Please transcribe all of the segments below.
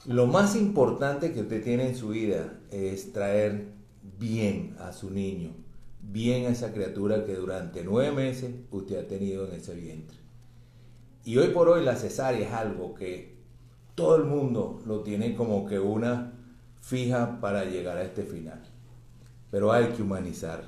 Lo más importante que usted tiene en su vida es traer bien a su niño, bien a esa criatura que durante 9 meses usted ha tenido en ese vientre. Y hoy por hoy la cesárea es algo que todo el mundo lo tiene como que una fija para llegar a este final. Pero hay que humanizar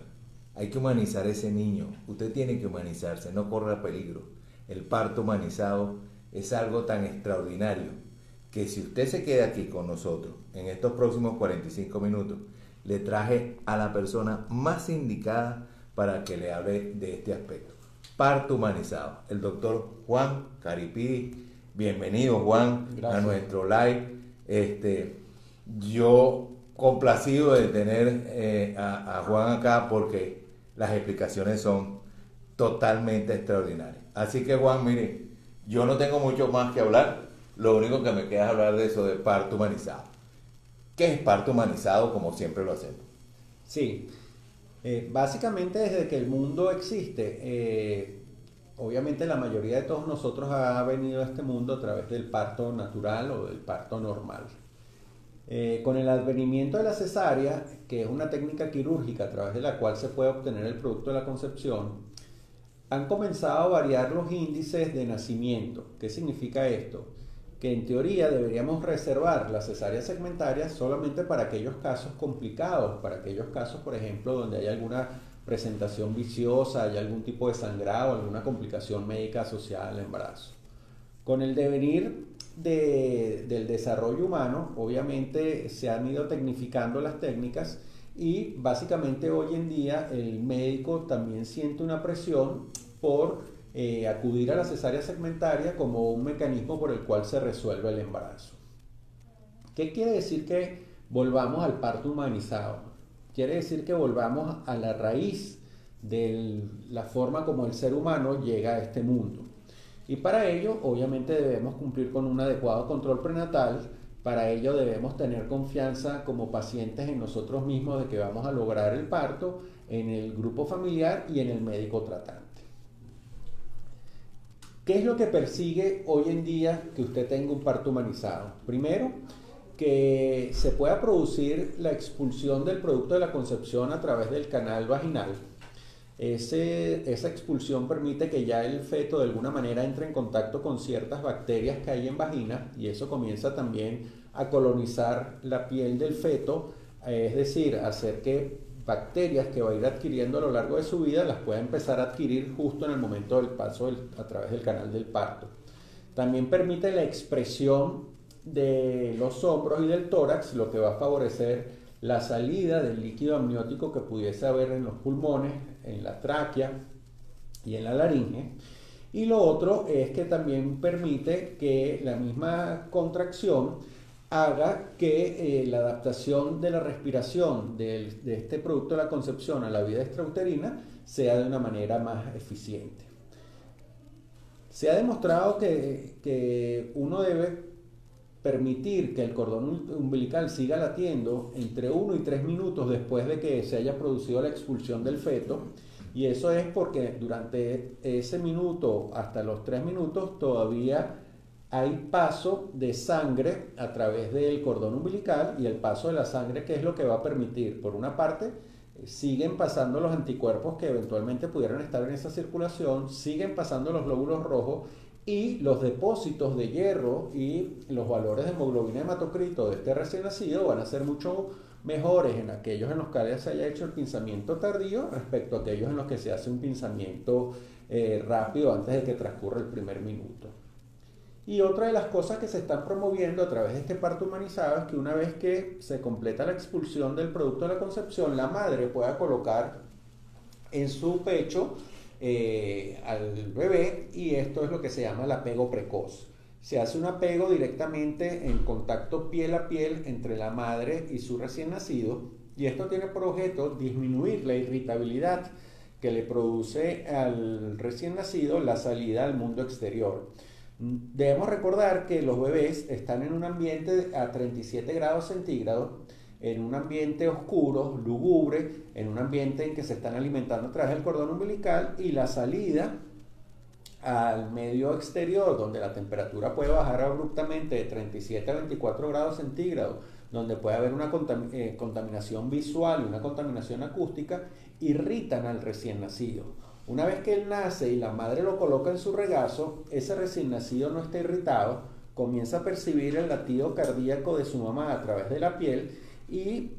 ese niño. Usted tiene que humanizarse, no corra peligro. El parto humanizado es algo tan extraordinario que si usted se queda aquí con nosotros en estos próximos 45 minutos, le traje a la persona más indicada para que le hable de este aspecto. Parto humanizado. El doctor Juan Caripidi. Bienvenido, Juan. Gracias. A nuestro live. Yo complacido de tener a Juan acá porque las explicaciones son totalmente extraordinarias. Así que, Juan, mire, yo no tengo mucho más que hablar. Lo único que me queda es hablar de eso de parto humanizado. ¿Qué es parto humanizado? Como siempre lo hacemos. Sí, básicamente desde que el mundo existe, obviamente la mayoría de todos nosotros ha venido a este mundo a través del parto natural o del parto normal. Con el advenimiento de la cesárea, que es una técnica quirúrgica a través de la cual se puede obtener el producto de la concepción, han comenzado a variar los índices de nacimiento. ¿Qué significa esto? Que en teoría deberíamos reservar la cesárea segmentaria solamente para aquellos casos complicados, para aquellos casos, por ejemplo, donde hay alguna presentación viciosa, hay algún tipo de sangrado, alguna complicación médica asociada al embarazo. Con el devenir del desarrollo humano, obviamente se han ido tecnificando las técnicas y básicamente hoy en día el médico también siente una presión por acudir a la cesárea segmentaria como un mecanismo por el cual se resuelve el embarazo. ¿Qué quiere decir que volvamos al parto humanizado? Quiere decir que volvamos a la raíz de la forma como el ser humano llega a este mundo. Y para ello, obviamente, debemos cumplir con un adecuado control prenatal. Para ello debemos tener confianza como pacientes en nosotros mismos de que vamos a lograr el parto, en el grupo familiar y en el médico tratante. ¿Qué es lo que persigue hoy en día que usted tenga un parto humanizado? Primero, que se pueda producir la expulsión del producto de la concepción a través del canal vaginal. Esa expulsión permite que ya el feto de alguna manera entre en contacto con ciertas bacterias que hay en vagina y eso comienza también a colonizar la piel del feto, es decir, hacer que bacterias que va a ir adquiriendo a lo largo de su vida las pueda empezar a adquirir justo en el momento del paso a través del canal del parto. También permite la expresión de los hombros y del tórax, lo que va a favorecer la salida del líquido amniótico que pudiese haber en los pulmones, en la tráquea y en la laringe. Y lo otro es que también permite que la misma contracción haga que la adaptación de la respiración de este producto de la concepción a la vida extrauterina sea de una manera más eficiente. Se ha demostrado que uno debe permitir que el cordón umbilical siga latiendo entre 1 y 3 minutos después de que se haya producido la expulsión del feto, y eso es porque durante ese minuto hasta los 3 minutos todavía hay paso de sangre a través del cordón umbilical, y el paso de la sangre, ¿qué es lo que va a permitir? Por una parte, siguen pasando los anticuerpos que eventualmente pudieran estar en esa circulación, siguen pasando los glóbulos rojos y los depósitos de hierro y los valores de hemoglobina hematocrito de este recién nacido van a ser mucho mejores en aquellos en los que se haya hecho el pinzamiento tardío respecto a aquellos en los que se hace un pinzamiento rápido antes de que transcurra el primer minuto. Y otra de las cosas que se están promoviendo a través de este parto humanizado es que una vez que se completa la expulsión del producto de la concepción, la madre pueda colocar en su pecho al bebé, y esto es lo que se llama el apego precoz. Se hace un apego directamente en contacto piel a piel entre la madre y su recién nacido, y esto tiene por objeto disminuir la irritabilidad que le produce al recién nacido la salida al mundo exterior. Debemos recordar que los bebés están en un ambiente a 37 grados centígrados, en un ambiente oscuro, lúgubre, en un ambiente en que se están alimentando a través del cordón umbilical, y la salida al medio exterior, donde la temperatura puede bajar abruptamente de 37 a 24 grados centígrados, donde puede haber una contaminación visual y una contaminación acústica, irritan al recién nacido. Una vez que él nace y la madre lo coloca en su regazo, ese recién nacido no está irritado, comienza a percibir el latido cardíaco de su mamá a través de la piel y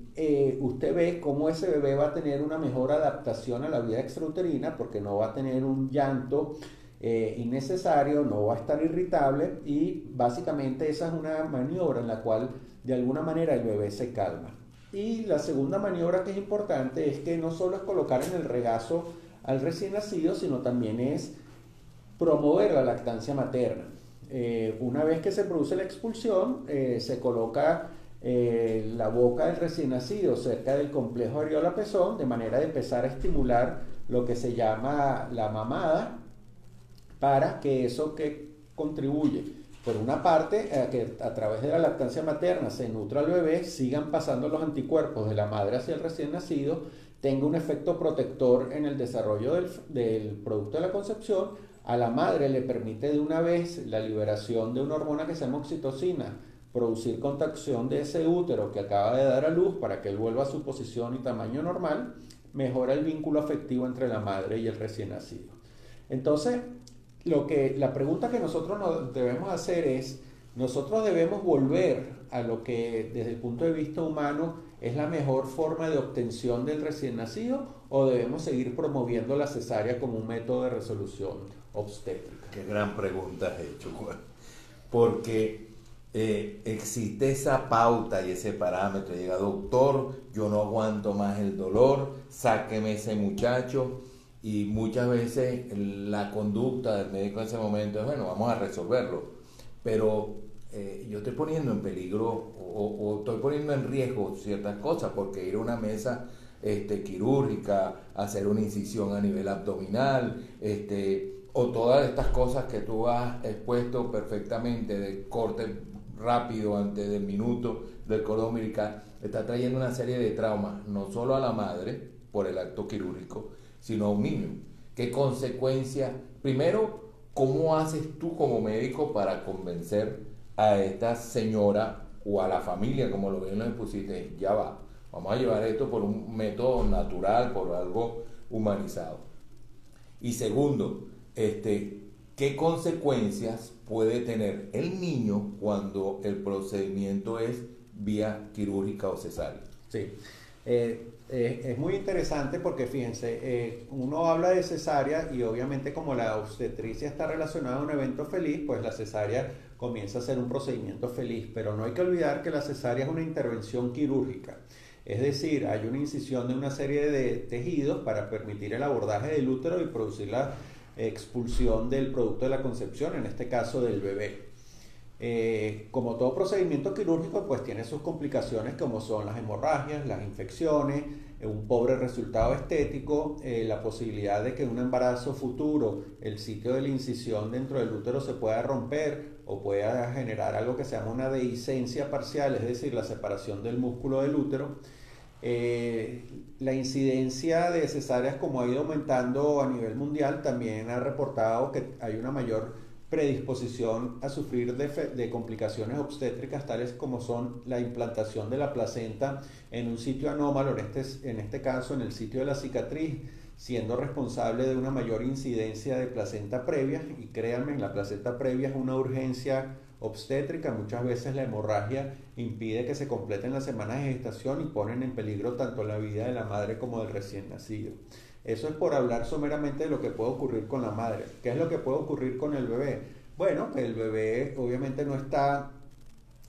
usted ve cómo ese bebé va a tener una mejor adaptación a la vida extrauterina porque no va a tener un llanto innecesario, no va a estar irritable y básicamente esa es una maniobra en la cual de alguna manera el bebé se calma. Y la segunda maniobra que es importante es que no solo es colocar en el regazo al recién nacido, sino también es promover la lactancia materna. Una vez que se produce la expulsión, se coloca la boca del recién nacido cerca del complejo areola-pezón de manera de empezar a estimular lo que se llama la mamada para que eso que contribuye por una parte a que a través de la lactancia materna se nutra al bebé, sigan pasando los anticuerpos de la madre hacia el recién nacido, tenga un efecto protector en el desarrollo del producto de la concepción, a la madre le permite de una vez la liberación de una hormona que se llama oxitocina, producir contracción de ese útero que acaba de dar a luz para que él vuelva a su posición y tamaño normal, mejora el vínculo afectivo entre la madre y el recién nacido. Entonces, la pregunta que nosotros nos debemos hacer es, nosotros debemos volver a lo que desde el punto de vista humano es la mejor forma de obtención del recién nacido o debemos seguir promoviendo la cesárea como un método de resolución obstétrica. Qué gran pregunta has hecho, Juan. Porque existe esa pauta y ese parámetro. Llega, doctor, yo no aguanto más el dolor, sáqueme ese muchacho. Y muchas veces la conducta del médico en ese momento es, bueno, vamos a resolverlo. Pero yo estoy poniendo en peligro o estoy poniendo en riesgo ciertas cosas, porque ir a una mesa quirúrgica, hacer una incisión a nivel abdominal, o todas estas cosas que tú has expuesto perfectamente de corte rápido antes del minuto del cordón umbilical, está trayendo una serie de traumas, no solo a la madre por el acto quirúrgico, sino a un niño. ¿Qué consecuencias? Primero, ¿cómo haces tú como médico para convencer a esta señora o a la familia, como lo bien lo expusiste? Ya va, vamos a llevar esto por un método natural, por algo humanizado. Y segundo, ¿qué consecuencias puede tener el niño cuando el procedimiento es vía quirúrgica o cesárea? Sí. Es muy interesante porque fíjense, uno habla de cesárea y obviamente como la obstetricia está relacionada a un evento feliz, pues la cesárea comienza a ser un procedimiento feliz, pero no hay que olvidar que la cesárea es una intervención quirúrgica, es decir, hay una incisión de una serie de tejidos para permitir el abordaje del útero y producir la expulsión del producto de la concepción, en este caso del bebé. Como todo procedimiento quirúrgico, pues tiene sus complicaciones como son las hemorragias, las infecciones, un pobre resultado estético, la posibilidad de que en un embarazo futuro el sitio de la incisión dentro del útero se pueda romper o pueda generar algo que se llama una dehiscencia parcial, es decir, la separación del músculo del útero. La incidencia de cesáreas, como ha ido aumentando a nivel mundial, también ha reportado que hay una mayor predisposición a sufrir de complicaciones obstétricas tales como son la implantación de la placenta en un sitio anómalo, en este caso en el sitio de la cicatriz, siendo responsable de una mayor incidencia de placenta previa. Y créanme, la placenta previa es una urgencia obstétrica. Muchas veces la hemorragia impide que se completen las semanas de gestación y ponen en peligro tanto la vida de la madre como del recién nacido. Eso es por hablar someramente de lo que puede ocurrir con la madre. ¿Qué es lo que puede ocurrir con el bebé? Bueno, que el bebé obviamente no está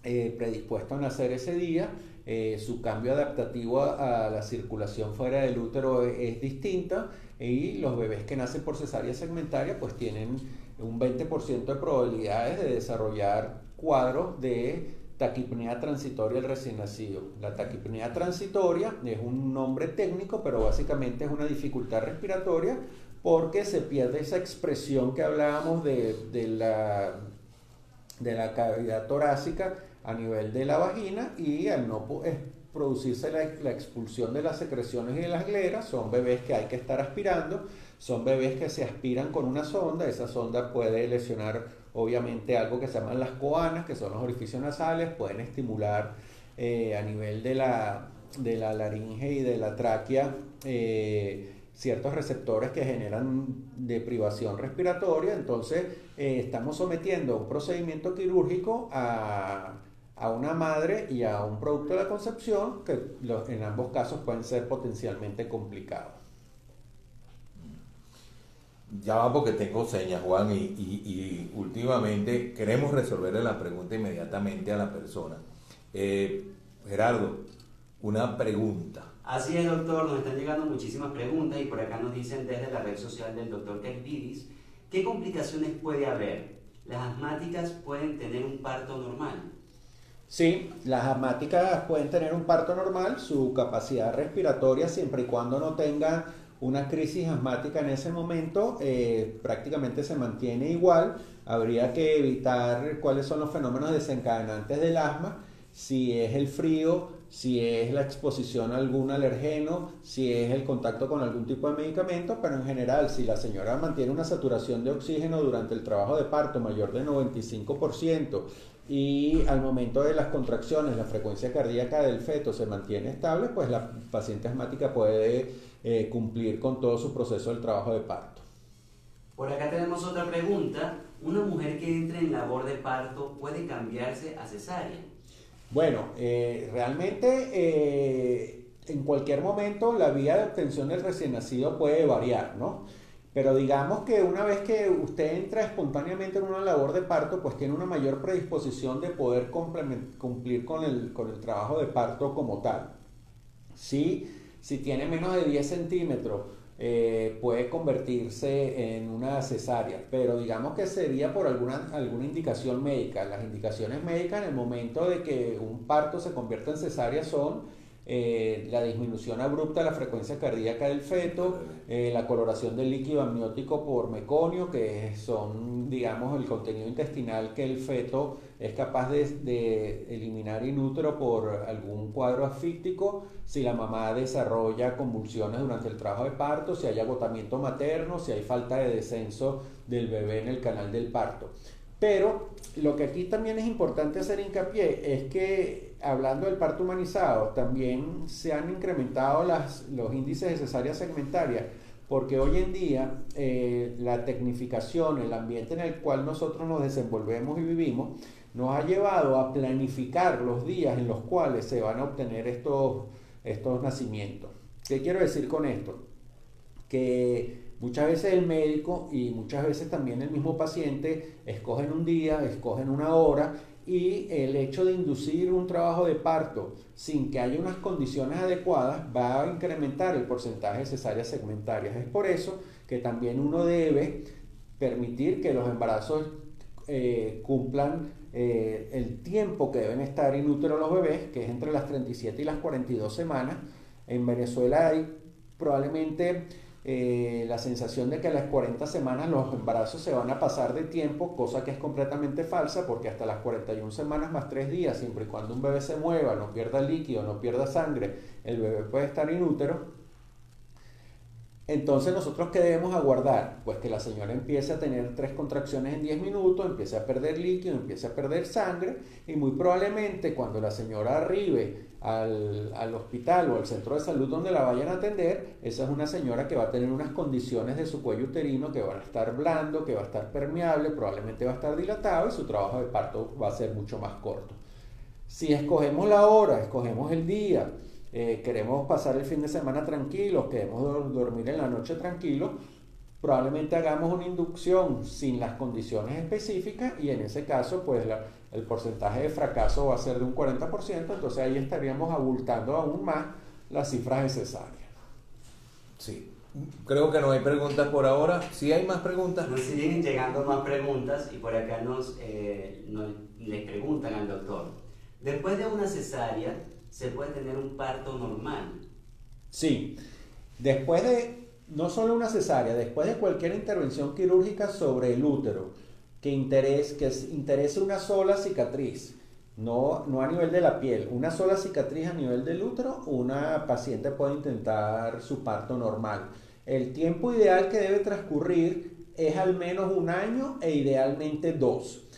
predispuesto a nacer ese día. Su cambio adaptativo a la circulación fuera del útero es distinta, y los bebés que nacen por cesárea segmentaria pues tienen un 20% de probabilidades de desarrollar cuadros de taquipnea transitoria del recién nacido. La taquipnea transitoria es un nombre técnico, pero básicamente es una dificultad respiratoria porque se pierde esa expresión que hablábamos de la cavidad torácica a nivel de la vagina, y al no producirse la expulsión de las secreciones y de las gleras, son bebés que hay que estar aspirando, Son bebés que se aspiran con una sonda, esa sonda puede lesionar obviamente algo que se llaman las coanas, que son los orificios nasales, pueden estimular a nivel de la laringe y de la tráquea ciertos receptores que generan deprivación respiratoria. Entonces estamos sometiendo a un procedimiento quirúrgico a una madre y a un producto de la concepción que en ambos casos pueden ser potencialmente complicados. Ya va porque tengo señas, Juan, y últimamente queremos resolverle la pregunta inmediatamente a la persona. Gerardo, una pregunta. Así es, doctor, nos están llegando muchísimas preguntas y por acá nos dicen desde la red social del doctor Kelvidis, ¿qué complicaciones puede haber? ¿Las asmáticas pueden tener un parto normal? Sí, las asmáticas pueden tener un parto normal, su capacidad respiratoria, siempre y cuando no tenga una crisis asmática en ese momento, prácticamente se mantiene igual. Habría que evitar cuáles son los fenómenos desencadenantes del asma, si es el frío, si es la exposición a algún alergeno, si es el contacto con algún tipo de medicamento, pero en general, si la señora mantiene una saturación de oxígeno durante el trabajo de parto mayor de 95% y al momento de las contracciones la frecuencia cardíaca del feto se mantiene estable, pues la paciente asmática puede cumplir con todo su proceso del trabajo de parto. Por acá tenemos otra pregunta. ¿Una mujer que entre en labor de parto puede cambiarse a cesárea? Bueno, realmente en cualquier momento la vía de obtención del recién nacido puede variar, ¿no? Pero digamos que una vez que usted entra espontáneamente en una labor de parto, pues tiene una mayor predisposición de poder cumplir con el trabajo de parto como tal. Si tiene menos de 10 centímetros, puede convertirse en una cesárea, pero digamos que sería por alguna indicación médica. Las indicaciones médicas en el momento de que un parto se convierta en cesárea son la disminución abrupta de la frecuencia cardíaca del feto, la coloración del líquido amniótico por meconio, que son, digamos, el contenido intestinal que el feto es capaz de eliminar in útero por algún cuadro asfíctico, si la mamá desarrolla convulsiones durante el trabajo de parto, si hay agotamiento materno, si hay falta de descenso del bebé en el canal del parto. Pero lo que aquí también es importante hacer hincapié es que, hablando del parto humanizado, también se han incrementado los índices de cesárea segmentaria, porque hoy en día la tecnificación, el ambiente en el cual nosotros nos desenvolvemos y vivimos, nos ha llevado a planificar los días en los cuales se van a obtener estos nacimientos. ¿Qué quiero decir con esto? Que muchas veces el médico y muchas veces también el mismo paciente escogen un día, escogen una hora, y el hecho de inducir un trabajo de parto sin que haya unas condiciones adecuadas va a incrementar el porcentaje de cesáreas segmentarias. Es por eso que también uno debe permitir que los embarazos cumplan el tiempo que deben estar in útero los bebés, que es entre las 37 y las 42 semanas. En Venezuela hay probablemente la sensación de que a las 40 semanas los embarazos se van a pasar de tiempo, cosa que es completamente falsa, porque hasta las 41 semanas más 3 días, siempre y cuando un bebé se mueva, no pierda líquido, no pierda sangre, el bebé puede estar in útero. Entonces, ¿nosotros qué debemos aguardar? Pues que la señora empiece a tener 3 contracciones en 10 minutos, empiece a perder líquido, empiece a perder sangre, y muy probablemente cuando la señora arribe al hospital o al centro de salud donde la vayan a atender, esa es una señora que va a tener unas condiciones de su cuello uterino que van a estar blando, que va a estar permeable, probablemente va a estar dilatado, y su trabajo de parto va a ser mucho más corto. Si escogemos la hora, escogemos el día, queremos pasar el fin de semana tranquilos, queremos dormir en la noche tranquilos, probablemente hagamos una inducción sin las condiciones específicas, y en ese caso pues el porcentaje de fracaso va a ser de un 40%, entonces ahí estaríamos abultando aún más las cifras de cesárea. Sí, creo que no hay preguntas por ahora. ¿Sí hay más preguntas? Nos siguen llegando más preguntas y por acá les preguntan al doctor, ¿después de una cesárea se puede tener un parto normal? Sí, después de no solo una cesárea, después de cualquier intervención quirúrgica sobre el útero que interese una sola cicatriz, no a nivel de la piel, una sola cicatriz a nivel del útero, una paciente puede intentar su parto normal. El tiempo ideal que debe transcurrir es al menos 1 año e idealmente 2.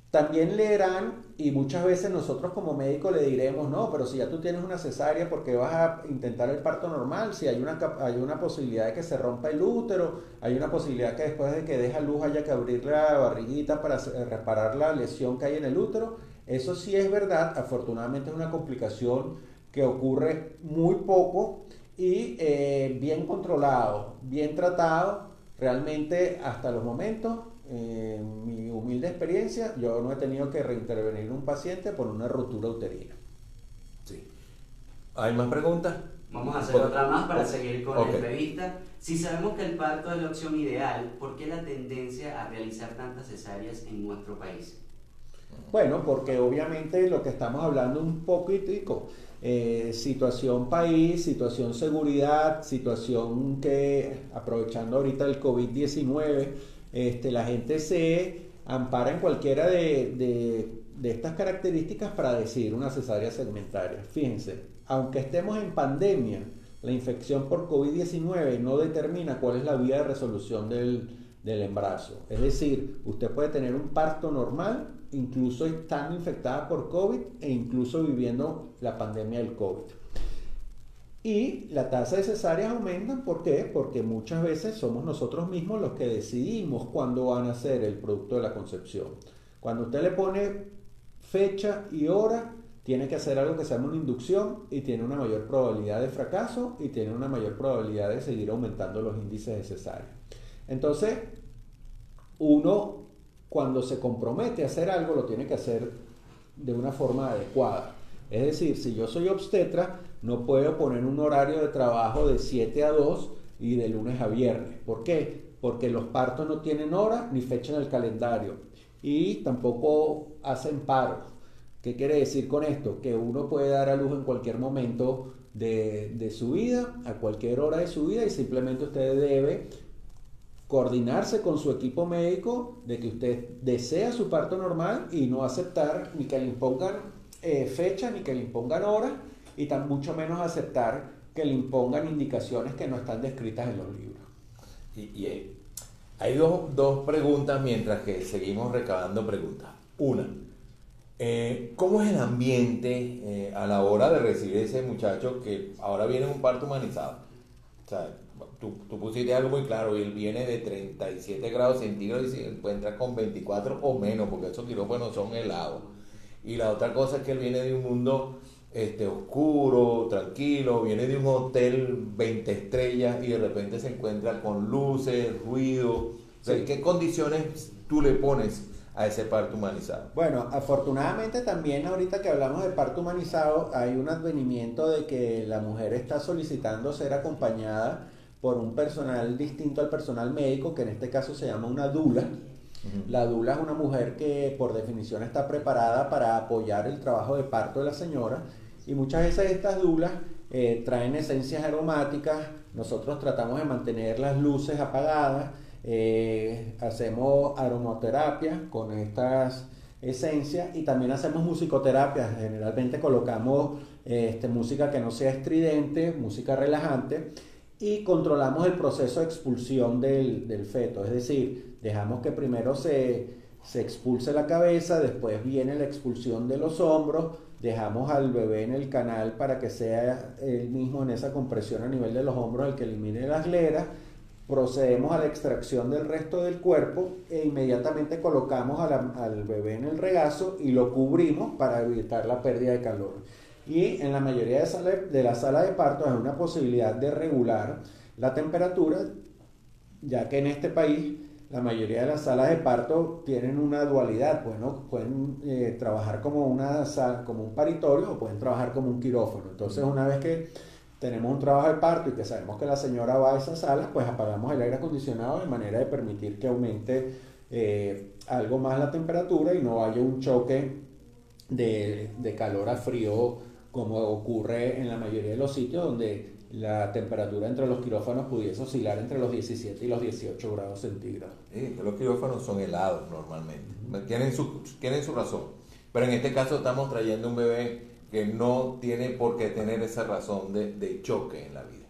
También leerán, y muchas veces nosotros como médicos le diremos, no, pero si ya tú tienes una cesárea, ¿por qué vas a intentar el parto normal? Si hay una posibilidad de que se rompa el útero, hay una posibilidad que después de que deja luz haya que abrir la barriguita para reparar la lesión que hay en el útero. Eso sí es verdad, afortunadamente es una complicación que ocurre muy poco y bien controlado, bien tratado, realmente hasta los momentos. En mi humilde experiencia, yo no he tenido que reintervenir un paciente por una rotura uterina. Sí. ¿Hay más preguntas? Vamos a hacer otra más para seguir con la entrevista. Si sabemos que el parto es la opción ideal, ¿por qué la tendencia a realizar tantas cesáreas en nuestro país? Bueno, porque obviamente lo que estamos hablando un poquitico, situación país, situación seguridad, situación que, aprovechando ahorita el COVID-19, la gente se ampara en cualquiera de estas características para decidir una cesárea segmentaria. Fíjense, aunque estemos en pandemia, la infección por COVID-19 no determina cuál es la vía de resolución del embarazo. Es decir, usted puede tener un parto normal, incluso estando infectada por COVID e incluso viviendo la pandemia del COVID. Y la tasa de cesáreas aumenta, ¿por qué? Porque muchas veces somos nosotros mismos los que decidimos cuándo van a ser el producto de la concepción. Cuando usted le pone fecha y hora, tiene que hacer algo que se llama una inducción y tiene una mayor probabilidad de fracaso y tiene una mayor probabilidad de seguir aumentando los índices de cesárea. Entonces, uno cuando se compromete a hacer algo lo tiene que hacer de una forma adecuada. Es decir, si yo soy obstetra, no puedo poner un horario de trabajo de 7 a 2 y de lunes a viernes. ¿Por qué? Porque los partos no tienen hora ni fecha en el calendario y tampoco hacen paros. ¿Qué quiere decir con esto? Que uno puede dar a luz en cualquier momento de su vida, a cualquier hora de su vida, y simplemente usted debe coordinarse con su equipo médico de que usted desea su parto normal y no aceptar ni que le impongan fecha ni que le impongan horas y tan mucho menos aceptar que le impongan indicaciones que no están descritas en los libros. Y hay dos preguntas mientras que seguimos recabando preguntas. Una, ¿cómo es el ambiente a la hora de recibir ese muchacho que ahora viene en un parto humanizado? O sea, tú pusiste algo muy claro, y él viene de 37 grados centígrados y se encuentra con 24 o menos, porque esos quirófanos son helados. Y la otra cosa es que él viene de un mundo oscuro, tranquilo, viene de un hotel 20 estrellas y de repente se encuentra con luces, ruido. O sea, ¿qué condiciones tú le pones a ese parto humanizado? Bueno, afortunadamente también ahorita que hablamos de parto humanizado hay un advenimiento de que la mujer está solicitando ser acompañada por un personal distinto al personal médico, que en este caso se llama una dula. La dula es una mujer que por definición está preparada para apoyar el trabajo de parto de la señora, y muchas veces estas dulas traen esencias aromáticas. Nosotros tratamos de mantener las luces apagadas, hacemos aromaterapia con estas esencias y también hacemos musicoterapia. Generalmente colocamos música que no sea estridente, música relajante, y controlamos el proceso de expulsión del feto. Es decir, dejamos que primero se expulse la cabeza, después viene la expulsión de los hombros, dejamos al bebé en el canal para que sea él mismo en esa compresión a nivel de los hombros el que elimine las gleras. Procedemos a la extracción del resto del cuerpo e inmediatamente colocamos al bebé en el regazo y lo cubrimos para evitar la pérdida de calor. Y en la mayoría de la sala de parto hay una posibilidad de regular la temperatura, ya que en este país la mayoría de las salas de parto tienen una dualidad. Bueno, pueden trabajar como un paritorio o pueden trabajar como un quirófano. Entonces, una vez que tenemos un trabajo de parto y que sabemos que la señora va a esas salas, pues apagamos el aire acondicionado de manera de permitir que aumente algo más la temperatura y no haya un choque de calor a frío, como ocurre en la mayoría de los sitios donde la temperatura entre los quirófanos pudiese oscilar entre los 17 y los 18 grados centígrados. Sí, los quirófanos son helados normalmente. Tienen su razón. Pero en este caso estamos trayendo un bebé que no tiene por qué tener esa razón de choque en la vida.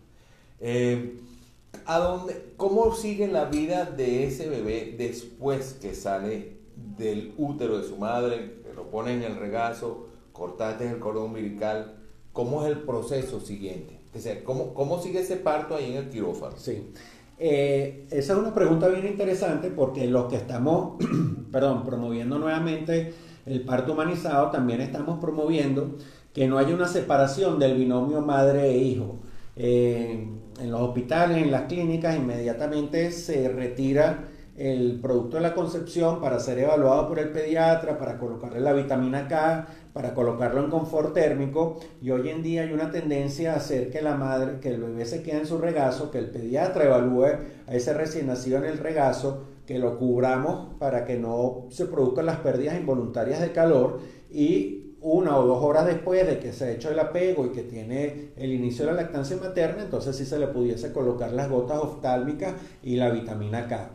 ¿Cómo sigue la vida de ese bebé después que sale del útero de su madre, que lo pone en el regazo, cortaste el cordón umbilical? ¿Cómo es el proceso siguiente? O sea, ¿cómo sigue ese parto ahí en el quirófano? Sí. Esa es una pregunta bien interesante porque los que estamos promoviendo nuevamente el parto humanizado, también estamos promoviendo que no haya una separación del binomio madre e hijo. En los hospitales, en las clínicas, inmediatamente se retira el producto de la concepción para ser evaluado por el pediatra, para colocarle la vitamina K, para colocarlo en confort térmico, y hoy en día hay una tendencia a hacer que la madre, que el bebé se quede en su regazo, que el pediatra evalúe a ese recién nacido en el regazo, que lo cubramos para que no se produzcan las pérdidas involuntarias de calor, y 1 o 2 horas después de que se ha hecho el apego y que tiene el inicio de la lactancia materna, entonces sí se le pudiese colocar las gotas oftálmicas y la vitamina K.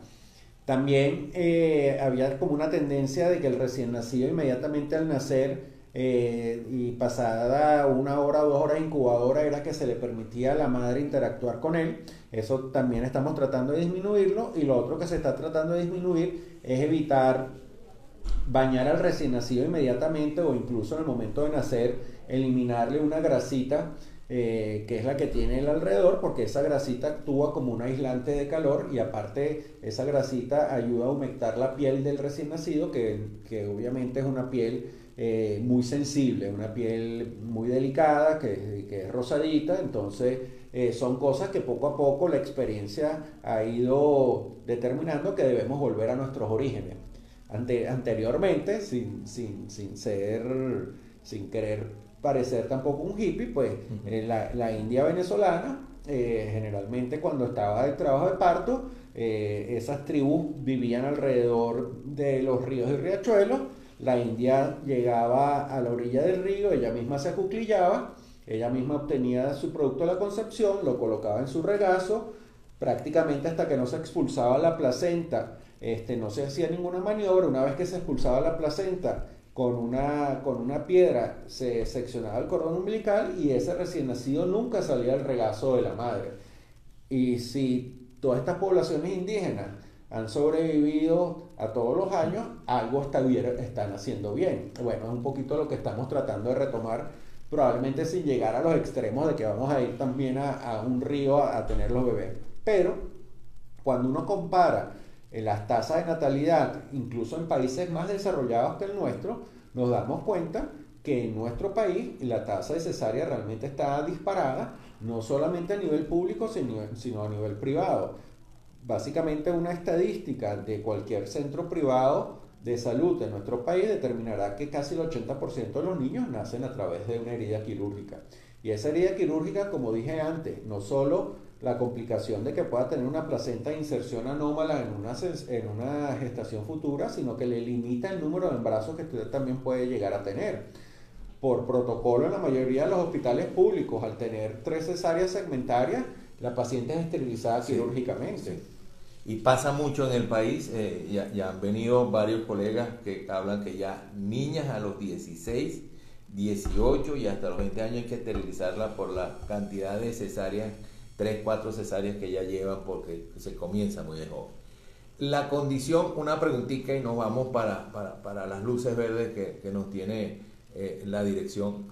También había como una tendencia de que el recién nacido inmediatamente al nacer y pasada 1 hora o 2 horas incubadora era que se le permitía a la madre interactuar con él. Eso también estamos tratando de disminuirlo, y lo otro que se está tratando de disminuir es evitar bañar al recién nacido inmediatamente, o incluso en el momento de nacer eliminarle una grasita que es la que tiene el alrededor, porque esa grasita actúa como un aislante de calor, y aparte esa grasita ayuda a humectar la piel del recién nacido, que obviamente es una piel muy sensible, una piel muy delicada, que es rosadita. Entonces son cosas que poco a poco la experiencia ha ido determinando que debemos volver a nuestros orígenes. Anteriormente, sin querer parecer tampoco un hippie, pues la India venezolana, generalmente cuando estaba el trabajo de parto, esas tribus vivían alrededor de los ríos y riachuelos. La india llegaba a la orilla del río, ella misma se acuclillaba, ella misma obtenía su producto de la concepción, lo colocaba en su regazo, prácticamente hasta que no se expulsaba la placenta, no se hacía ninguna maniobra. Una vez que se expulsaba la placenta, con una piedra se seccionaba el cordón umbilical, y ese recién nacido nunca salía del regazo de la madre. Y si todas estas poblaciones indígenas han sobrevivido a todos los años, algo están haciendo bien. Bueno, es un poquito lo que estamos tratando de retomar, probablemente sin llegar a los extremos de que vamos a ir también a un río a tener los bebés. Pero cuando uno compara las tasas de natalidad, incluso en países más desarrollados que el nuestro, nos damos cuenta que en nuestro país la tasa de cesárea realmente está disparada, no solamente a nivel público, sino a nivel privado. Básicamente, una estadística de cualquier centro privado de salud en nuestro país determinará que casi el 80% de los niños nacen a través de una herida quirúrgica. Y esa herida quirúrgica, como dije antes, no solo la complicación de que pueda tener una placenta de inserción anómala en una gestación futura, sino que le limita el número de embarazos que usted también puede llegar a tener. Por protocolo, en la mayoría de los hospitales públicos, al tener 3 cesáreas segmentarias, la paciente es esterilizada quirúrgicamente. Sí. Y pasa mucho en el país, ya han venido varios colegas que hablan que ya niñas a los 16, 18 y hasta los 20 años hay que esterilizarla por la cantidad de cesáreas, 3, 4 cesáreas que ya llevan, porque se comienza muy de joven. La condición, una preguntita y nos vamos para las luces verdes que nos tiene la dirección.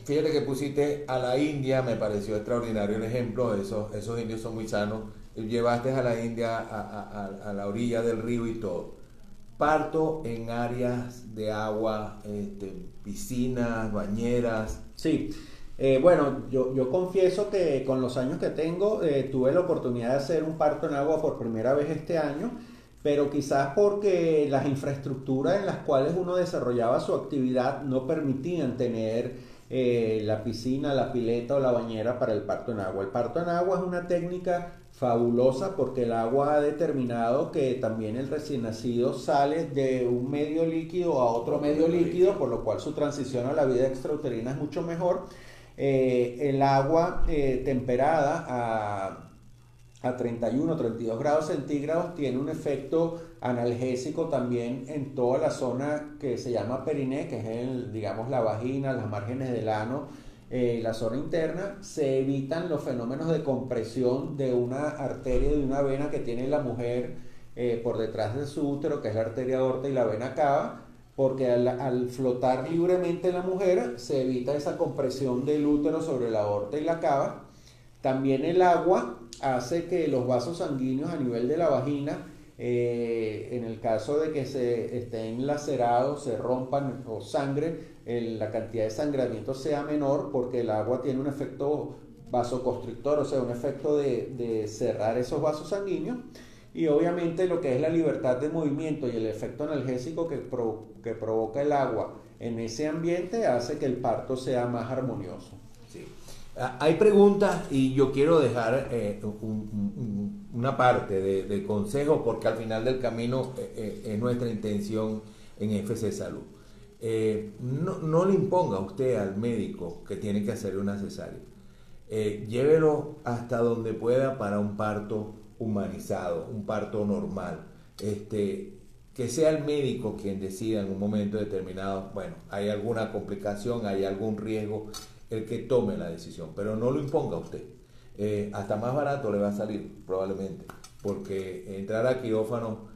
Fíjate que pusiste a la India, me pareció extraordinario el ejemplo. Esos indios son muy sanos. Llevaste a la India a la orilla del río y todo. Parto en áreas de agua, piscinas, bañeras. Sí. Bueno, yo confieso que con los años que tengo tuve la oportunidad de hacer un parto en agua por primera vez este año, pero quizás porque las infraestructuras en las cuales uno desarrollaba su actividad no permitían tener la piscina, la pileta o la bañera para el parto en agua. El parto en agua es una técnica fabulosa porque el agua ha determinado que también el recién nacido sale de un medio líquido a otro medio líquido, por lo cual su transición a la vida extrauterina es mucho mejor. El agua temperada a 31, 32 grados centígrados tiene un efecto analgésico también en toda la zona que se llama periné, que es digamos la vagina, las márgenes del ano, la zona interna, se evitan los fenómenos de compresión de una arteria, de una vena que tiene la mujer por detrás de su útero, que es la arteria aorta y la vena cava, porque al flotar libremente la mujer se evita esa compresión del útero sobre la aorta y la cava. También el agua hace que los vasos sanguíneos a nivel de la vagina, en el caso de que se estén lacerados, se rompan o sangre, la cantidad de sangramiento sea menor, porque el agua tiene un efecto vasoconstrictor, o sea, un efecto de cerrar esos vasos sanguíneos. Y obviamente lo que es la libertad de movimiento y el efecto analgésico que provoca el agua en ese ambiente hace que el parto sea más armonioso. Sí. Hay preguntas y yo quiero dejar una parte de consejo, porque al final del camino es nuestra intención en FC Salud. No le imponga a usted al médico que tiene que hacer una cesárea. Llévelo hasta donde pueda para un parto humanizado, un parto normal. Que sea el médico quien decida en un momento determinado, bueno, hay alguna complicación, hay algún riesgo, el que tome la decisión, pero no lo imponga usted. Hasta más barato le va a salir probablemente, porque entrar a quirófano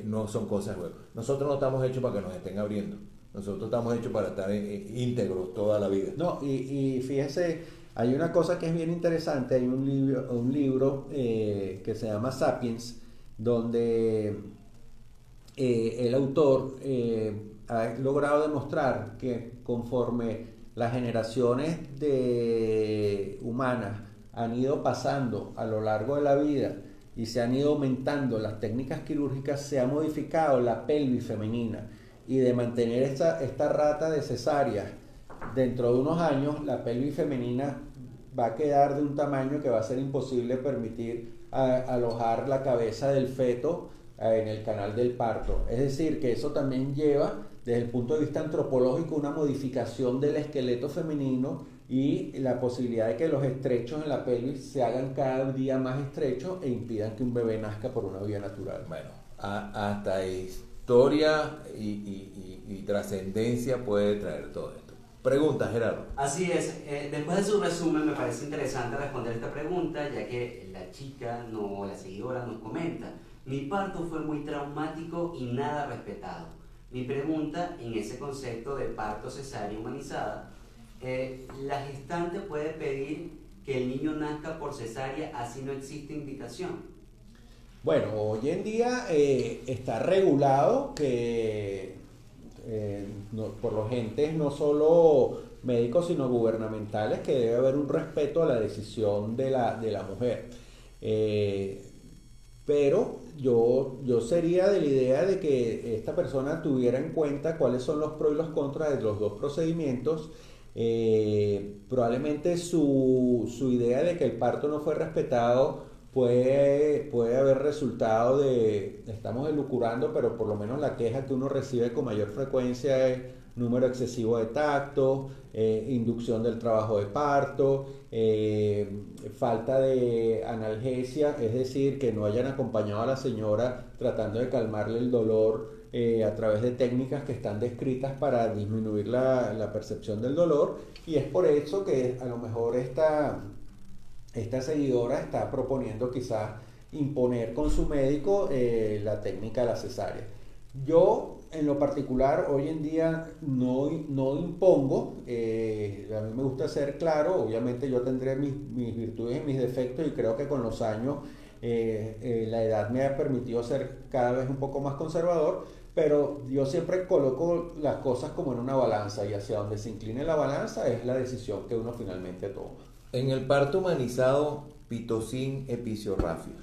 no son cosas buenas. Nosotros no estamos hechos para que nos estén abriendo, nosotros estamos hechos para estar íntegros toda la vida. No, y fíjese, hay una cosa que es bien interesante, hay un libro que se llama Sapiens, donde el autor ha logrado demostrar que conforme las generaciones humanas han ido pasando a lo largo de la vida y se han ido aumentando las técnicas quirúrgicas, se ha modificado la pelvis femenina, y de mantener esta rata de cesáreas, dentro de unos años la pelvis femenina va a quedar de un tamaño que va a ser imposible permitir alojar la cabeza del feto en el canal del parto. Es decir, que eso también lleva, desde el punto de vista antropológico, una modificación del esqueleto femenino y la posibilidad de que los estrechos en la pelvis se hagan cada día más estrechos e impidan que un bebé nazca por una vía natural. Bueno, hasta historia y trascendencia puede traer todo esto. Pregunta, Gerardo. Así es. Después de su resumen, me parece interesante responder esta pregunta, ya que la chica, la seguidora, nos comenta: mi parto fue muy traumático y nada respetado. Mi pregunta, en ese concepto de parto cesárea humanizada, ¿la gestante puede pedir que el niño nazca por cesárea así no existe indicación? Bueno, hoy en día está regulado que por los entes no solo médicos sino gubernamentales, que debe haber un respeto a la decisión de la mujer. Pero yo sería de la idea de que esta persona tuviera en cuenta cuáles son los pros y los contras de los dos procedimientos. Probablemente su idea de que el parto no fue respetado puede haber resultado estamos elucubrando, pero por lo menos la queja que uno recibe con mayor frecuencia es número excesivo de tactos, inducción del trabajo de parto, falta de analgesia, es decir, que no hayan acompañado a la señora tratando de calmarle el dolor a través de técnicas que están descritas para disminuir la percepción del dolor, y es por eso que a lo mejor esta seguidora está proponiendo quizás imponer con su médico la técnica de la cesárea. Yo, en lo particular, hoy en día no impongo. A mí me gusta ser claro. Obviamente yo tendré mis virtudes y mis defectos, y creo que con los años la edad me ha permitido ser cada vez un poco más conservador, pero yo siempre coloco las cosas como en una balanza, y hacia donde se incline la balanza es la decisión que uno finalmente toma. En el parto humanizado, pitocin, episiorrafia.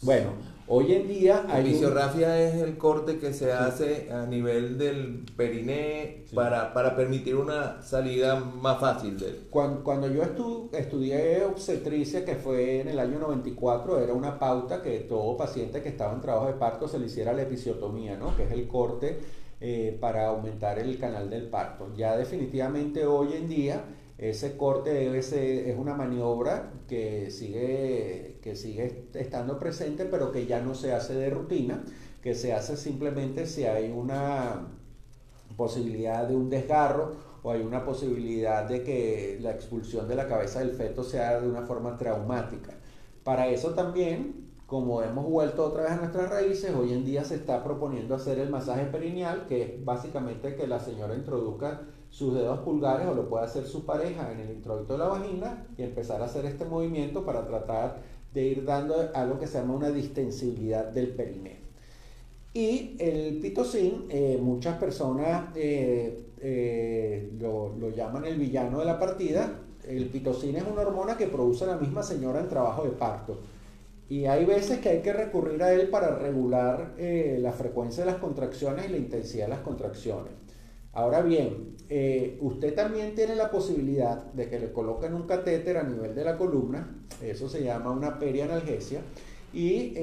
Bueno, hoy en día hay episiorrafia es el corte que se hace a nivel del periné, sí, para permitir una salida más fácil de él. Cuando yo estudié obstetricia, que fue en el año 94, era una pauta que todo paciente que estaba en trabajo de parto se le hiciera la episiotomía, ¿no? Que es el corte para aumentar el canal del parto. Ya definitivamente hoy en día ese corte es una maniobra que sigue estando presente, pero que ya no se hace de rutina, que se hace simplemente si hay una posibilidad de un desgarro o hay una posibilidad de que la expulsión de la cabeza del feto sea de una forma traumática. Para eso también, como hemos vuelto otra vez a nuestras raíces, hoy en día se está proponiendo hacer el masaje perineal, que es básicamente que la señora introduzca sus dedos pulgares, o lo puede hacer su pareja, en el introito de la vagina y empezar a hacer este movimiento para tratar de ir dando algo que se llama una distensibilidad del perineo. Y el pitocin, muchas personas lo llaman el villano de la partida. El pitocin es una hormona que produce la misma señora en trabajo de parto. Y hay veces que hay que recurrir a él para regular la frecuencia de las contracciones y la intensidad de las contracciones. Ahora bien, usted también tiene la posibilidad de que le coloquen un catéter a nivel de la columna. Eso se llama una perianalgesia. Y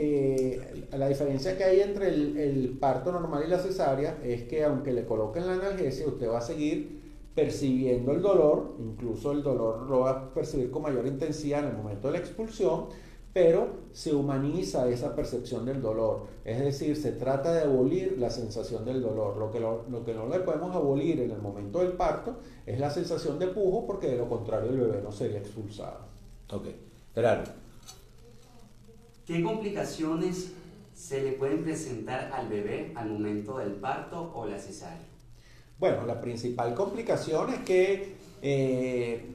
la diferencia que hay entre el parto normal y la cesárea es que aunque le coloquen la analgesia, usted va a seguir percibiendo el dolor, incluso el dolor lo va a percibir con mayor intensidad en el momento de la expulsión, pero se humaniza esa percepción del dolor. Es decir, se trata de abolir la sensación del dolor. Lo que no le podemos abolir en el momento del parto es la sensación de pujo, porque de lo contrario el bebé no sería expulsado. Ok, Gerardo. ¿Qué complicaciones se le pueden presentar al bebé al momento del parto o la cesárea? Bueno, la principal complicación es que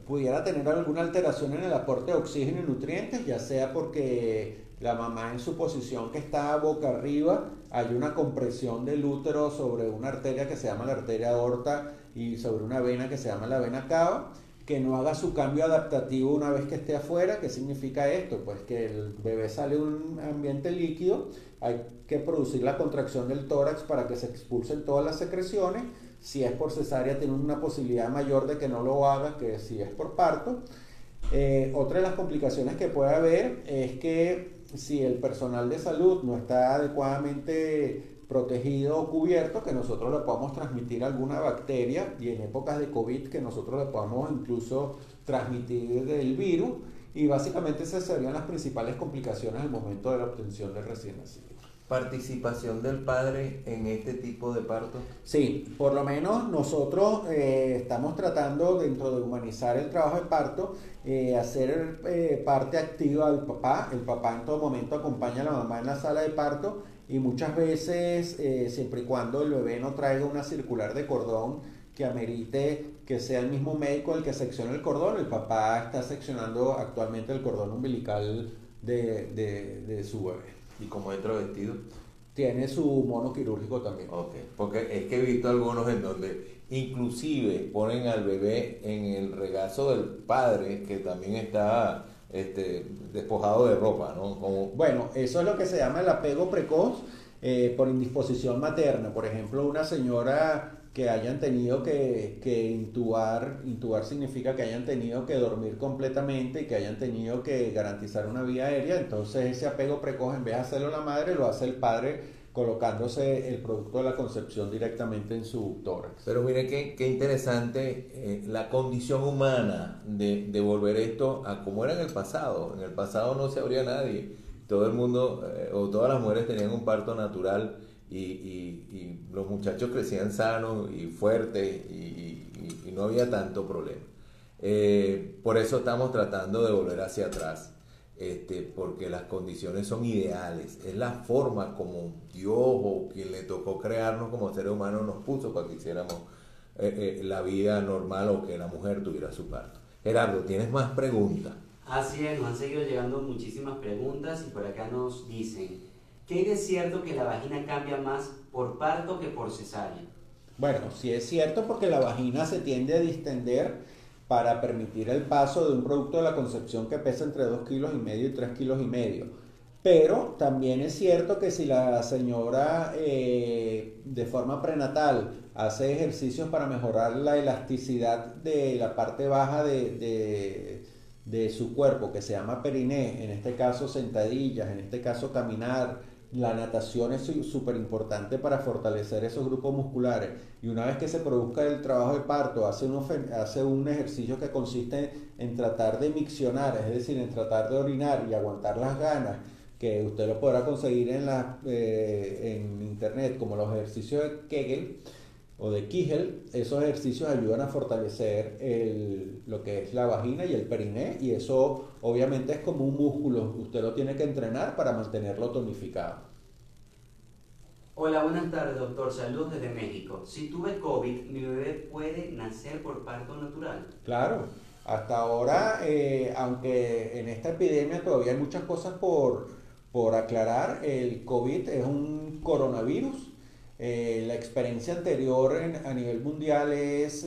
pudiera tener alguna alteración en el aporte de oxígeno y nutrientes, ya sea porque la mamá en su posición que está boca arriba, hay una compresión del útero sobre una arteria que se llama la arteria aorta y sobre una vena que se llama la vena cava, que no haga su cambio adaptativo una vez que esté afuera. ¿Qué significa esto? Pues que el bebé sale de un ambiente líquido, hay que producir la contracción del tórax para que se expulsen todas las secreciones. Si es por cesárea tiene una posibilidad mayor de que no lo haga que si es por parto. Otra de las complicaciones que puede haber es que si el personal de salud no está adecuadamente protegido o cubierto, que nosotros le podamos transmitir alguna bacteria, y en épocas de COVID que nosotros le podamos incluso transmitir el virus, y básicamente esas serían las principales complicaciones al momento de la obtención del recién nacido. ¿Participación del padre en este tipo de parto? Sí, por lo menos nosotros estamos tratando, dentro de humanizar el trabajo de parto, hacer parte activa del papá. El papá en todo momento acompaña a la mamá en la sala de parto, y muchas veces, siempre y cuando el bebé no traiga una circular de cordón que amerite que sea el mismo médico el que seccione el cordón, el papá está seccionando actualmente el cordón umbilical de su bebé. ¿Y cómo entra vestido? Tiene su mono quirúrgico también. Ok, porque es que he visto algunos en donde inclusive ponen al bebé en el regazo del padre, que también está despojado de ropa, ¿no? Bueno, eso es lo que se llama el apego precoz por indisposición materna. Por ejemplo, una señora que hayan tenido que intubar significa que hayan tenido que dormir completamente y que hayan tenido que garantizar una vía aérea. Entonces ese apego precoz, en vez de hacerlo la madre, lo hace el padre colocándose el producto de la concepción directamente en su tórax. Pero mire qué interesante la condición humana de volver esto a como era en el pasado. En el pasado no se abría nadie. Todo el mundo o todas las mujeres tenían un parto natural y los muchachos crecían sanos y fuertes y no había tanto problema. Por eso estamos tratando de volver hacia atrás. Porque las condiciones son ideales, es la forma como Dios o quien le tocó crearnos como seres humanos nos puso para que hiciéramos la vida normal o que la mujer tuviera su parto. Gerardo, ¿tienes más preguntas? Así es, nos han seguido llegando muchísimas preguntas y por acá nos dicen: ¿qué es cierto que la vagina cambia más por parto que por cesárea? Bueno, sí es cierto, porque la vagina se tiende a distender para permitir el paso de un producto de la concepción que pesa entre 2,5 kilos y 3,5 kilos. Pero también es cierto que si la señora de forma prenatal hace ejercicios para mejorar la elasticidad de la parte baja de su cuerpo, que se llama periné, en este caso sentadillas, en este caso caminar, la natación es súper importante para fortalecer esos grupos musculares, y una vez que se produzca el trabajo de parto, hace un ejercicio que consiste en tratar de miccionar, es decir, en tratar de orinar y aguantar las ganas, que usted lo podrá conseguir en internet como los ejercicios de Kegel. o de Kegel. Esos ejercicios ayudan a fortalecer lo que es la vagina y el periné, y eso obviamente es como un músculo, usted lo tiene que entrenar para mantenerlo tonificado. Hola, buenas tardes, doctor. Saludos desde México. Si tuve COVID, ¿mi bebé puede nacer por parto natural? Claro, hasta ahora, aunque en esta epidemia todavía hay muchas cosas por aclarar, el COVID es un coronavirus. La experiencia anterior a nivel mundial es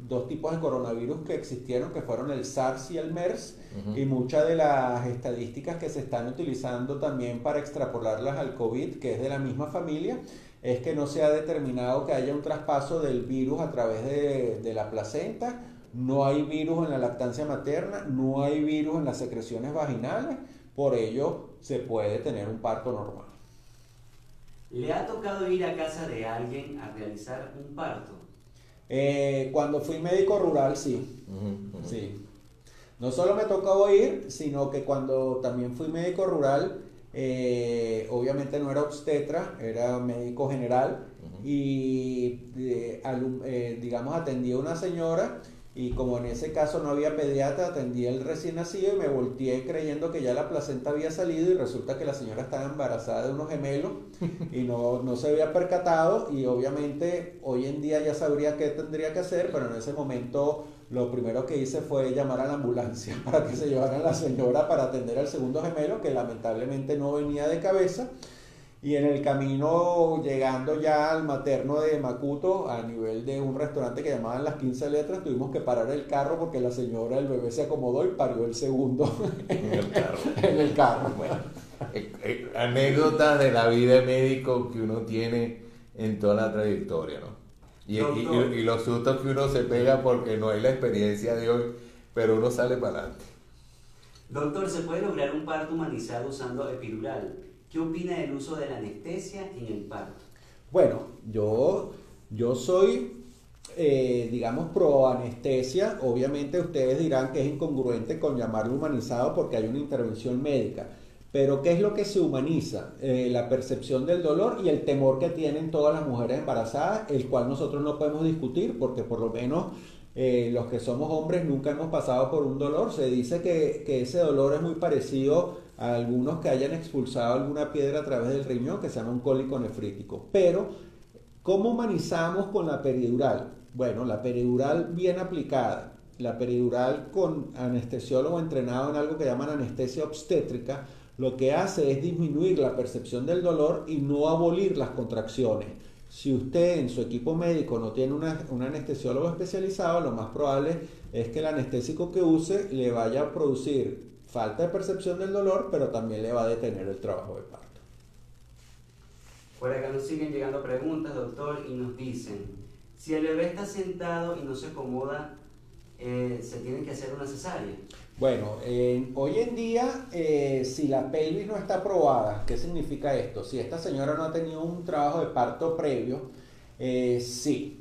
dos tipos de coronavirus que existieron, que fueron el SARS y el MERS, y muchas de las estadísticas que se están utilizando también para extrapolarlas al COVID, que es de la misma familia, es que no se ha determinado que haya un traspaso del virus a través de la placenta, no hay virus en la lactancia materna, no hay virus en las secreciones vaginales, por ello se puede tener un parto normal. ¿Le ha tocado ir a casa de alguien a realizar un parto? Cuando fui médico rural, sí. Sí. No solo me tocó ir, sino que cuando también fui médico rural, obviamente no era obstetra, era médico general, y digamos atendí a una señora, y como en ese caso no había pediatra, atendí al recién nacido y me volteé creyendo que ya la placenta había salido, y resulta que la señora estaba embarazada de unos gemelos y no se había percatado, y obviamente hoy en día ya sabría qué tendría que hacer, pero en ese momento lo primero que hice fue llamar a la ambulancia para que se llevaran a la señora para atender al segundo gemelo, que lamentablemente no venía de cabeza. Y en el camino, llegando ya al materno de Macuto, a nivel de un restaurante que llamaban Las 15 Letras, tuvimos que parar el carro porque la señora, el bebé se acomodó y parió el segundo En el carro. en el carro. Bueno, anécdotas de la vida de médico que uno tiene en toda la trayectoria, ¿no? Y los sustos que uno se pega porque no hay la experiencia de hoy, pero uno sale para adelante. Doctor, ¿se puede lograr un parto humanizado usando epidural? ¿Qué opina del uso de la anestesia en el parto? Bueno, yo soy, digamos, pro anestesia. Obviamente ustedes dirán que es incongruente con llamarlo humanizado porque hay una intervención médica. Pero ¿qué es lo que se humaniza? La percepción del dolor y el temor que tienen todas las mujeres embarazadas, el cual nosotros no podemos discutir porque por lo menos los que somos hombres nunca hemos pasado por un dolor. Se dice que ese dolor es muy parecido a algunos que hayan expulsado alguna piedra a través del riñón, que se llama un cólico nefrítico. Pero, ¿cómo humanizamos con la peridural? Bueno, la peridural bien aplicada, la peridural con anestesiólogo entrenado en algo que llaman anestesia obstétrica, lo que hace es disminuir la percepción del dolor y no abolir las contracciones. Si usted en su equipo médico no tiene un anestesiólogo especializado, lo más probable es que el anestésico que use le vaya a producir falta de percepción del dolor, pero también le va a detener el trabajo de parto. Por acá nos siguen llegando preguntas, doctor, y nos dicen, si el bebé está sentado y no se acomoda, ¿se tiene que hacer una cesárea? Bueno, hoy en día, si la pelvis no está aprobada, ¿qué significa esto? Si esta señora no ha tenido un trabajo de parto previo, sí.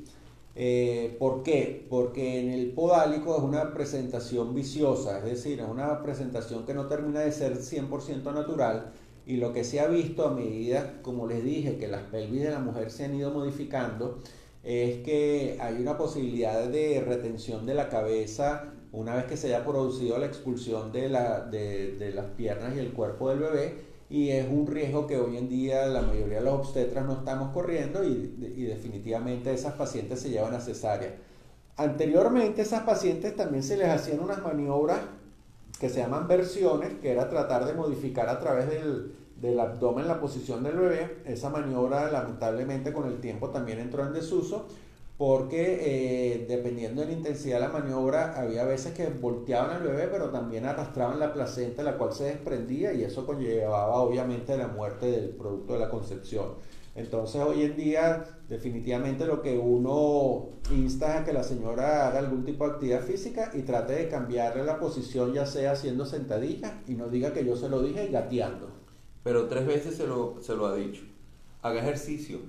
¿Por qué? Porque en el podálico es una presentación viciosa, es decir, es una presentación que no termina de ser 100% natural, y lo que se ha visto a medida, como les dije, que las pelvis de la mujer se han ido modificando, es que hay una posibilidad de retención de la cabeza una vez que se haya producido la expulsión de las piernas y el cuerpo del bebé, y es un riesgo que hoy en día la mayoría de los obstetras no estamos corriendo, y definitivamente esas pacientes se llevan a cesárea. Anteriormente esas pacientes también se les hacían unas maniobras que se llaman versiones, que era tratar de modificar a través del abdomen la posición del bebé. Esa maniobra lamentablemente con el tiempo también entró en desuso, porque dependiendo de la intensidad de la maniobra había veces que volteaban al bebé, pero también arrastraban la placenta, la cual se desprendía, y eso conllevaba obviamente la muerte del producto de la concepción. Entonces hoy en día definitivamente lo que uno insta es a que la señora haga algún tipo de actividad física y trate de cambiarle la posición, ya sea haciendo sentadillas, y no diga que yo se lo dije, gateando. Pero 3 veces se lo ha dicho. Haga ejercicio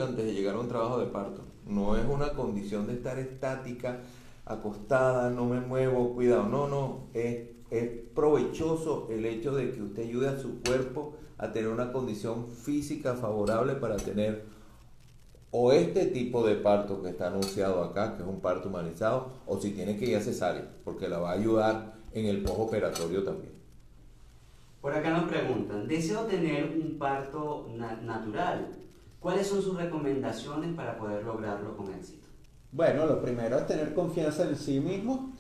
antes de llegar a un trabajo de parto. No es una condición de estar estática, acostada, no me muevo, cuidado. No, es provechoso el hecho de que usted ayude a su cuerpo a tener una condición física favorable para tener o este tipo de parto que está anunciado acá, que es un parto humanizado, o si tiene que ir a cesárea, porque la va a ayudar en el postoperatorio también. Por acá nos preguntan, deseo tener un parto natural. ¿Cuáles son sus recomendaciones para poder lograrlo con éxito? Bueno, lo primero es tener confianza en sí mismo.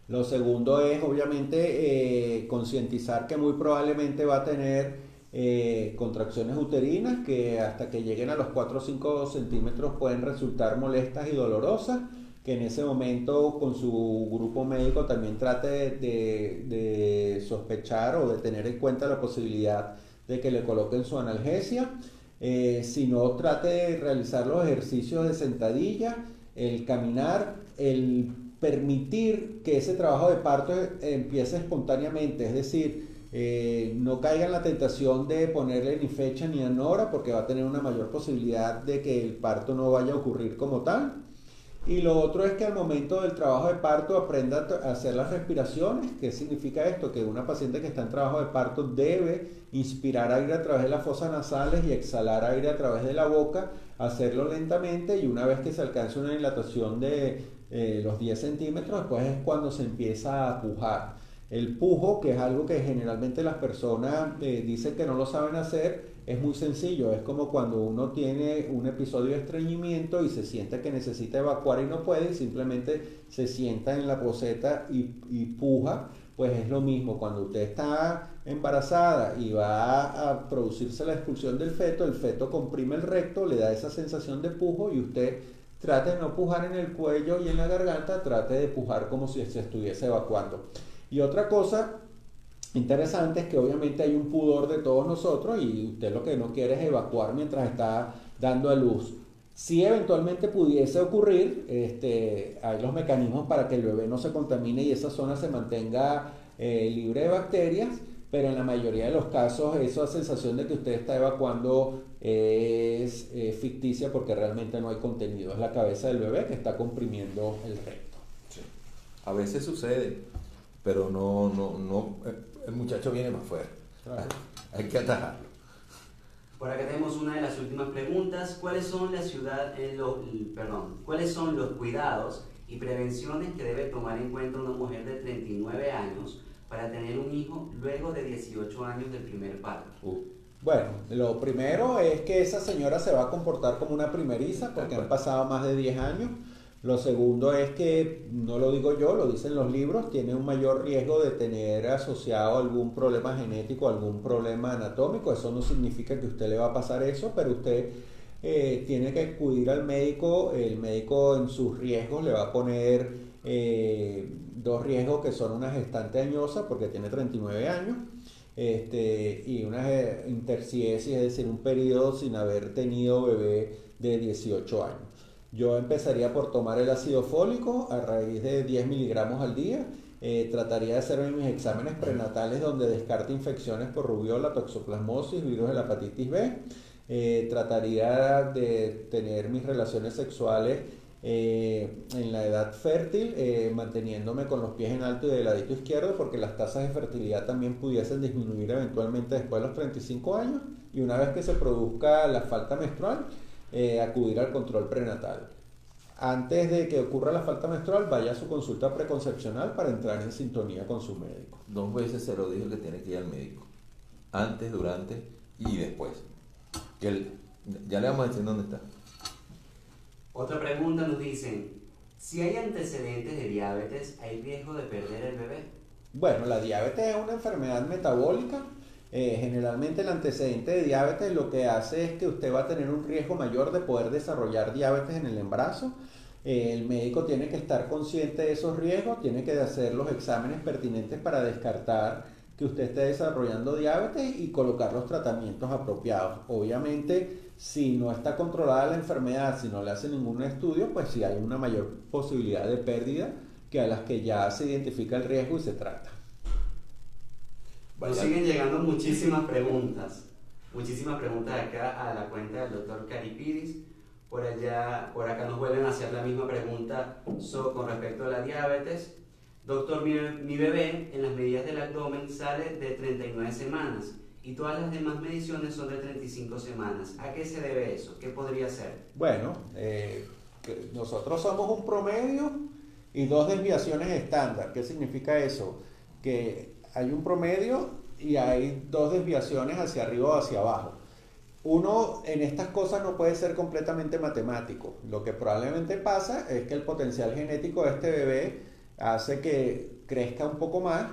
Lo segundo es, obviamente, concientizar que muy probablemente va a tener contracciones uterinas que hasta que lleguen a los 4 o 5 centímetros pueden resultar molestas y dolorosas, que en ese momento con su grupo médico también trate de sospechar o de tener en cuenta la posibilidad de que le coloquen su analgesia. Si no, trate de realizar los ejercicios de sentadilla, el caminar, el permitir que ese trabajo de parto empiece espontáneamente, es decir, no caiga en la tentación de ponerle ni fecha ni hora porque va a tener una mayor posibilidad de que el parto no vaya a ocurrir como tal. Y lo otro es que al momento del trabajo de parto aprenda a hacer las respiraciones. ¿Qué significa esto? Que una paciente que está en trabajo de parto debe inspirar aire a través de las fosas nasales y exhalar aire a través de la boca, hacerlo lentamente, y una vez que se alcance una dilatación de los 10 centímetros, después es cuando se empieza a pujar. El pujo, que es algo que generalmente las personas dicen que no lo saben hacer, es muy sencillo. Es como cuando uno tiene un episodio de estreñimiento y se siente que necesita evacuar y no puede, y simplemente se sienta en la poceta y puja. Pues es lo mismo, cuando usted está embarazada y va a producirse la expulsión del feto, el feto comprime el recto, le da esa sensación de pujo, y usted trate de no pujar en el cuello y en la garganta, trate de pujar como si se estuviese evacuando. Y otra cosa interesante es que obviamente hay un pudor de todos nosotros y usted lo que no quiere es evacuar mientras está dando a luz. Si eventualmente pudiese ocurrir, hay los mecanismos para que el bebé no se contamine y esa zona se mantenga libre de bacterias, pero en la mayoría de los casos esa sensación de que usted está evacuando es ficticia, porque realmente no hay contenido, es la cabeza del bebé que está comprimiendo el recto. Sí. A veces sucede, pero no, el muchacho viene más fuerte. Claro. Hay que atajarlo. Por acá tenemos una de las últimas preguntas. ¿Cuáles son los cuidados y prevenciones que debe tomar en cuenta una mujer de 39 años para tener un hijo luego de 18 años del primer parto? Bueno, lo primero es que esa señora se va a comportar como una primeriza porque han pasado más de 10 años. Lo segundo es que, no lo digo yo, lo dicen los libros, tiene un mayor riesgo de tener asociado algún problema genético, algún problema anatómico. Eso no significa que a usted le va a pasar eso, pero usted tiene que acudir al médico. El médico en sus riesgos le va a poner 2 riesgos, que son una gestante añosa porque tiene 39 años, y una intersiesis, es decir, un periodo sin haber tenido bebé de 18 años. Yo empezaría por tomar el ácido fólico a raíz de 10 miligramos al día. Trataría de hacerme mis exámenes prenatales donde descarte infecciones por rubiola, toxoplasmosis, virus de la hepatitis B. Trataría de tener mis relaciones sexuales en la edad fértil, manteniéndome con los pies en alto y del ladito izquierdo, porque las tasas de fertilidad también pudiesen disminuir eventualmente después de los 35 años. Y una vez que se produzca la falta menstrual, acudir al control prenatal. Antes de que ocurra la falta menstrual, vaya a su consulta preconcepcional para entrar en sintonía con su médico. 2 veces se lo dijo que tiene que ir al médico. Antes, durante y después. Ya le vamos a decir dónde está. Otra pregunta nos dicen, si hay antecedentes de diabetes, ¿hay riesgo de perder el bebé? Bueno, la diabetes es una enfermedad metabólica. Generalmente el antecedente de diabetes lo que hace es que usted va a tener un riesgo mayor de poder desarrollar diabetes en el embarazo. El médico tiene que estar consciente de esos riesgos, tiene que hacer los exámenes pertinentes para descartar que usted esté desarrollando diabetes y colocar los tratamientos apropiados. Obviamente, si no está controlada la enfermedad, si no le hace ningún estudio, pues sí hay una mayor posibilidad de pérdida que a las que ya se identifica el riesgo y se trata. Nos siguen llegando muchísimas preguntas acá a la cuenta del doctor Caripidis. Por acá nos vuelven a hacer la misma pregunta con respecto a la diabetes. Doctor, mi bebé en las medidas del abdomen sale de 39 semanas y todas las demás mediciones son de 35 semanas. ¿A qué se debe eso? ¿Qué podría ser? Bueno, nosotros somos un promedio y dos desviaciones estándar. ¿Qué significa eso? Que hay un promedio y hay dos desviaciones hacia arriba o hacia abajo. Uno en estas cosas no puede ser completamente matemático. Lo que probablemente pasa es que el potencial genético de este bebé hace que crezca un poco más.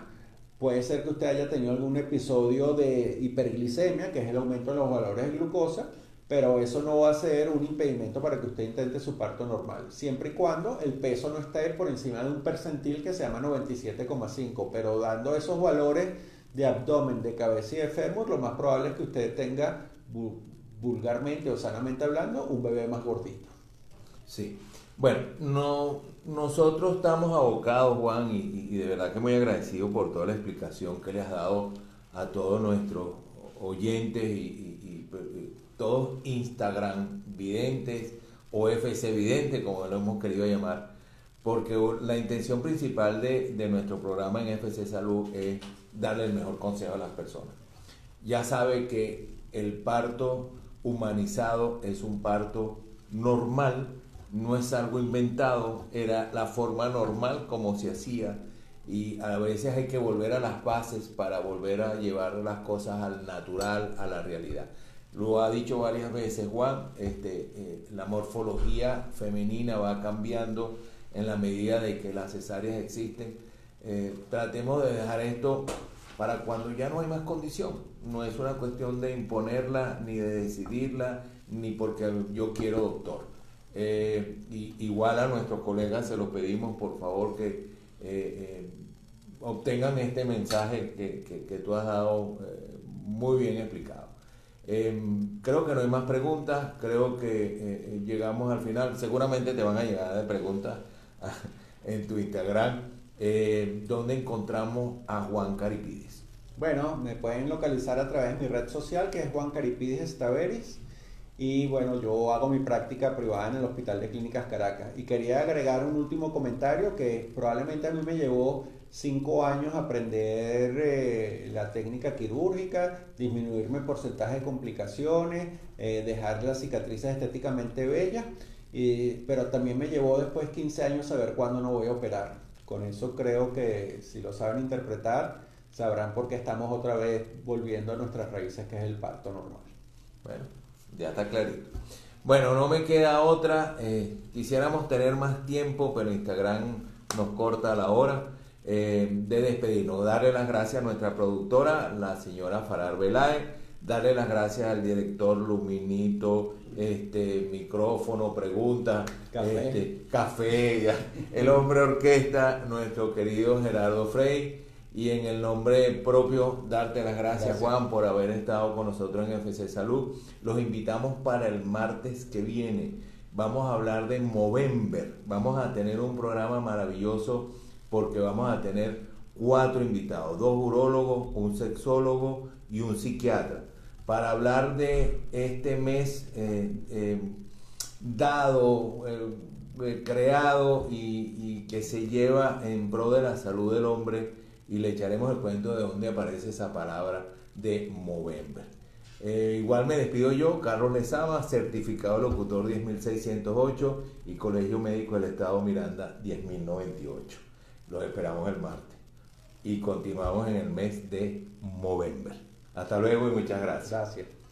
Puede ser que usted haya tenido algún episodio de hiperglicemia, que es el aumento de los valores de glucosa, pero eso no va a ser un impedimento para que usted intente su parto normal, siempre y cuando el peso no esté por encima de un percentil que se llama 97,5, pero dando esos valores de abdomen, de cabeza y de fémur, lo más probable es que usted tenga, vulgarmente o sanamente hablando, un bebé más gordito. Sí. Bueno, nosotros estamos abocados, Juan, y de verdad que muy agradecido por toda la explicación que le has dado a todos nuestros oyentes y todos Instagram videntes o FC videntes, como lo hemos querido llamar, porque la intención principal de nuestro programa en FC Salud es darle el mejor consejo a las personas. Ya sabe que el parto humanizado es un parto normal, no es algo inventado, era la forma normal como se hacía, y a veces hay que volver a las bases para volver a llevar las cosas al natural, a la realidad. Lo ha dicho varias veces Juan, la morfología femenina va cambiando en la medida de que las cesáreas existen. Tratemos de dejar esto para cuando ya no hay más condición. No es una cuestión de imponerla, ni de decidirla, ni porque yo quiero doctor. Igual a nuestros colegas se los pedimos, por favor, que obtengan este mensaje que tú has dado muy bien explicado. Creo que no hay más preguntas, creo que llegamos al final. Seguramente te van a llegar de preguntas en tu Instagram, donde encontramos a Juan Caripides. Bueno, me pueden localizar a través de mi red social, que es Juan Caripides Taveris. Y bueno, yo hago mi práctica privada en el Hospital de Clínicas Caracas. Y quería agregar un último comentario que probablemente a mí me llevó 5 años aprender la técnica quirúrgica, disminuirme el porcentaje de complicaciones, dejar las cicatrices estéticamente bellas, pero también me llevó después 15 años saber cuándo no voy a operar. Con eso creo que si lo saben interpretar, sabrán por qué estamos otra vez volviendo a nuestras raíces, que es el parto normal. Bueno, ya está clarito. Bueno, no me queda otra. Quisiéramos tener más tiempo, pero Instagram nos corta la hora de despedirnos. Darle las gracias a nuestra productora, la señora Farar Veláez. Darle las gracias al director Luminito, micrófono, preguntas, café, el hombre orquesta, nuestro querido Gerardo Frey. Y en el nombre propio, darte las gracias, Juan, por haber estado con nosotros en FC Salud. Los invitamos para el martes que viene. Vamos a hablar de Movember. Vamos a tener un programa maravilloso porque vamos a tener 4 invitados, 2 urólogos, un sexólogo y un psiquiatra, para hablar de este mes creado y que se lleva en pro de la salud del hombre. Y le echaremos el cuento de dónde aparece esa palabra de Movember. Igual me despido yo, Carlos Lezama, certificado locutor 10608 y Colegio Médico del Estado Miranda 10098. Los esperamos el martes y continuamos en el mes de Movember. Hasta luego y muchas gracias. Gracias.